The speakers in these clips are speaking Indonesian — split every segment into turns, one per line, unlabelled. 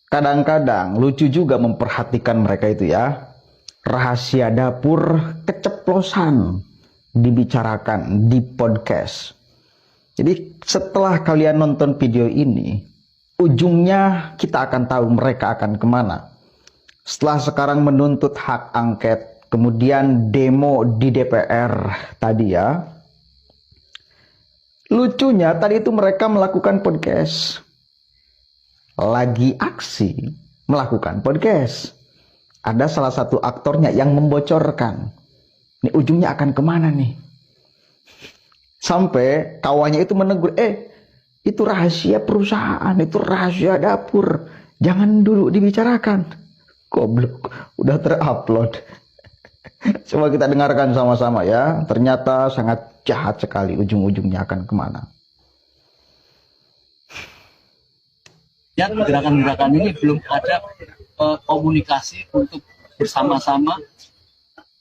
Kadang-kadang lucu juga memperhatikan mereka itu ya. Rahasia dapur keceplosan dibicarakan di podcast. Jadi setelah kalian nonton video ini, ujungnya kita akan tahu mereka akan kemana. Setelah sekarang menuntut hak angket, kemudian demo di DPR tadi ya. Lucunya tadi itu mereka melakukan podcast. Lagi aksi melakukan podcast. Ada salah satu aktornya yang membocorkan. Ini ujungnya akan kemana nih? Sampai kawannya itu menegur, itu rahasia perusahaan, itu rahasia dapur. Jangan dulu dibicarakan. Goblok, udah terupload. Coba kita dengarkan sama-sama ya. Ternyata sangat jahat sekali, ujung-ujungnya akan kemana.
Ya, gerakan-gerakan ini belum ada komunikasi untuk bersama-sama,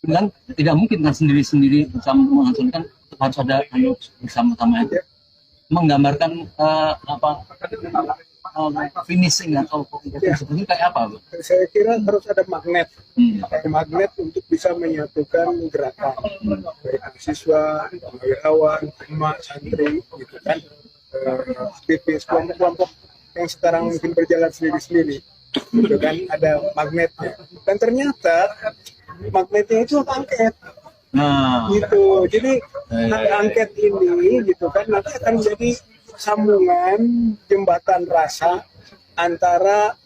dan tidak mungkin kan sendiri-sendiri bisa menghasilkan, harus ada bersama-sama itu menggambarkan finishing atau sebetulnya kayak apa, Bu?
Saya kira harus ada magnet, magnet untuk bisa menyatukan gerakan dari mahasiswa, wirawan, emak, santri, gitu kan, aktivis, kelompok-kelompok yang sekarang mungkin berjalan sendiri-sendiri, gitu kan, ada magnetnya. Dan ternyata magnetnya itu hak angket, gitu. Jadi hak angket ini, gitu kan, nanti akan menjadi sambungan jembatan rasa antara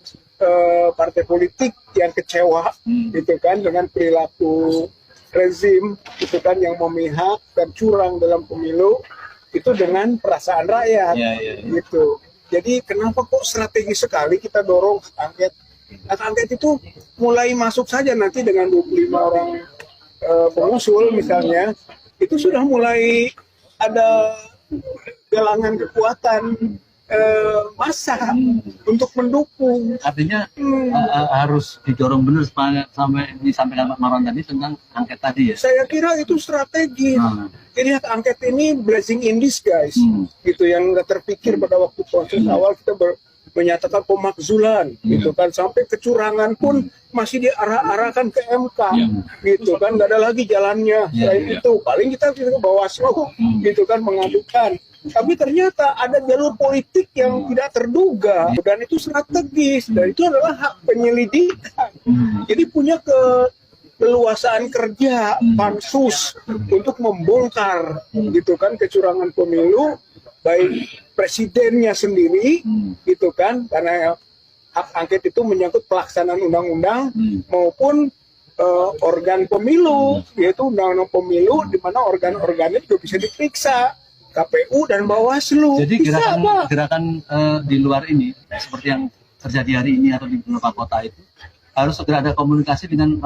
partai politik yang kecewa, gitu kan, dengan perilaku rezim, gitu kan, yang memihak dan curang dalam pemilu, itu dengan perasaan rakyat, gitu. Jadi kenapa kok strategi sekali kita dorong hak angket? Hak angket itu mulai masuk saja nanti dengan 25 orang pengusul misalnya, itu sudah mulai ada galangan kekuatan massa untuk mendukung.
Artinya harus didorong benar sampai disampaikan Pak Marwan tadi tentang angket tadi ya.
Saya kira itu strategi. Jadi hak angket ini blessing in disguise, gitu, yang nggak terpikir pada waktu proses awal kita menyatakan pemakzulan, gitu kan, sampai kecurangan pun masih diarah-arahkan ke MK, gitu kan, nggak ada lagi jalannya. Selain itu paling kita ke Bawaslu, gitu kan, mengadukan. Tapi ternyata ada jalur politik yang tidak terduga, dan itu strategis, dan itu adalah hak penyelidikan. Jadi punya keleluasaan kerja pansus untuk membongkar, gitu kan, kecurangan pemilu, baik presidennya sendiri, gitu kan, karena hak angket itu menyangkut pelaksanaan undang-undang, maupun organ pemilu, yaitu undang-undang pemilu, di mana organ-organnya juga bisa diperiksa. KPU dan Bawaslu.
Jadi gerakan di luar ini seperti yang terjadi hari ini atau di beberapa kota itu harus segera ada komunikasi dengan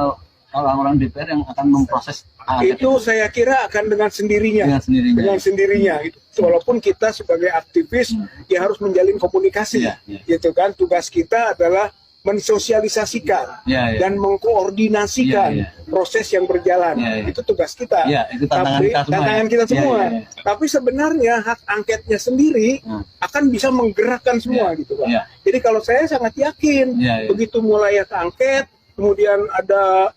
orang-orang DPR yang akan memproses
itu. Saya kira akan dengan sendirinya. Dengan sendirinya. Walaupun kita sebagai aktivis ya harus menjalin komunikasi, gitu kan. Tugas kita adalah mensosialisasikan dan mengkoordinasikan proses yang berjalan. Itu tugas kita.
Itu tantangan
kita semua. Tapi sebenarnya hak angketnya sendiri akan bisa menggerakkan semua, gitu kan. Jadi kalau saya sangat yakin begitu mulai hak angket, kemudian ada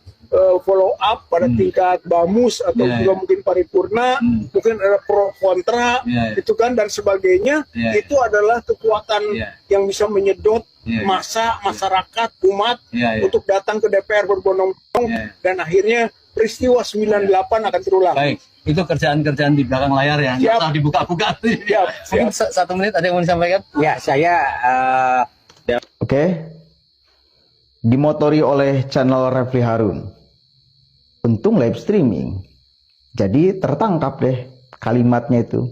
follow up pada tingkat bamus atau juga mungkin paripurna, mungkin ada pro kontra, itu kan, dan sebagainya, itu adalah kekuatan yang bisa menyedot massa, masyarakat, umat untuk datang ke DPR berbondong-bondong, dan akhirnya peristiwa 98 akan terulang.
Baik, itu kerjaan-kerjaan di belakang layar ya, nggak usah dibuka-buka. Mungkin 1 menit ada yang mau disampaikan?
Ya, saya
Oke. Dimotori oleh channel Refli Harun. Untung live streaming, jadi tertangkap deh kalimatnya itu.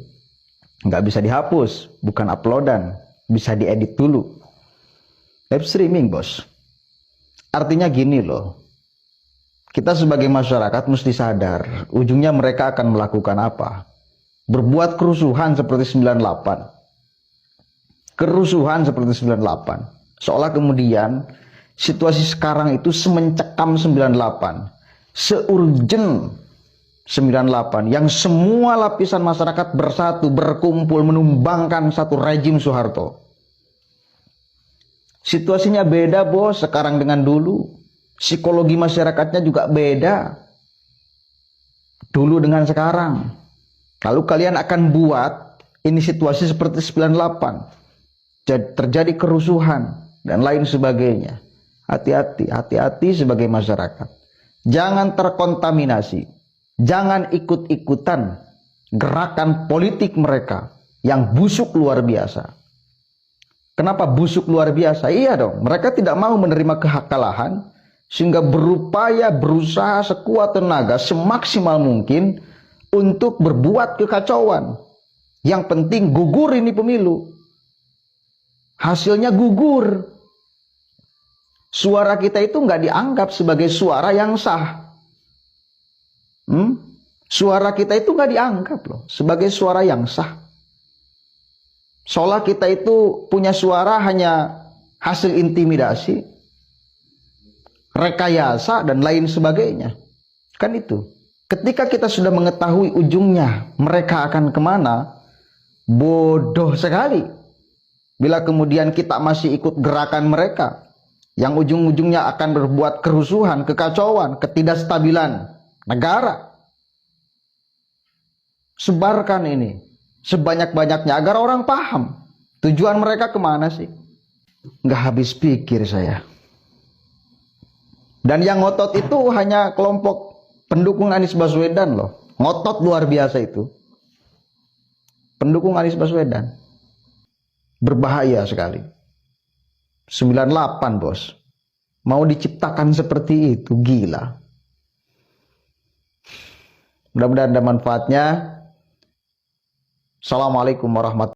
Nggak bisa dihapus, bukan uploadan, bisa diedit dulu. Live streaming, bos. Artinya gini loh, kita sebagai masyarakat mesti sadar, ujungnya mereka akan melakukan apa? Berbuat kerusuhan seperti 98. Kerusuhan seperti 98. Seolah kemudian situasi sekarang itu semencekam 98. Seurgen 98 yang semua lapisan masyarakat bersatu berkumpul menumbangkan satu rejim Soeharto. Situasinya beda bos sekarang dengan dulu. Psikologi masyarakatnya juga beda. Dulu dengan sekarang. Lalu kalian akan buat ini situasi seperti 98. Terjadi kerusuhan dan lain sebagainya. Hati-hati sebagai masyarakat. Jangan terkontaminasi. Jangan ikut-ikutan gerakan politik mereka yang busuk luar biasa. Kenapa busuk luar biasa? Iya dong, mereka tidak mau menerima kekalahan sehingga berusaha sekuat tenaga semaksimal mungkin untuk berbuat kekacauan. Yang penting gugur ini pemilu. Hasilnya gugur. Suara kita itu nggak dianggap sebagai suara yang sah. Suara kita itu nggak dianggap loh sebagai suara yang sah. Seolah kita itu punya suara hanya hasil intimidasi, rekayasa, dan lain sebagainya. Kan itu. Ketika kita sudah mengetahui ujungnya mereka akan kemana, bodoh sekali bila kemudian kita masih ikut gerakan mereka yang ujung-ujungnya akan berbuat kerusuhan, kekacauan, ketidakstabilan negara. Sebarkan ini sebanyak-banyaknya agar orang paham tujuan mereka kemana sih. Nggak habis pikir saya. Dan yang ngotot itu hanya kelompok pendukung Anies Baswedan loh. Ngotot luar biasa itu. Pendukung Anies Baswedan. Berbahaya sekali. 98 bos. Mau diciptakan seperti itu, gila. Mudah-mudahan ada manfaatnya. Assalamualaikum warahmatullahi wabarakatuh.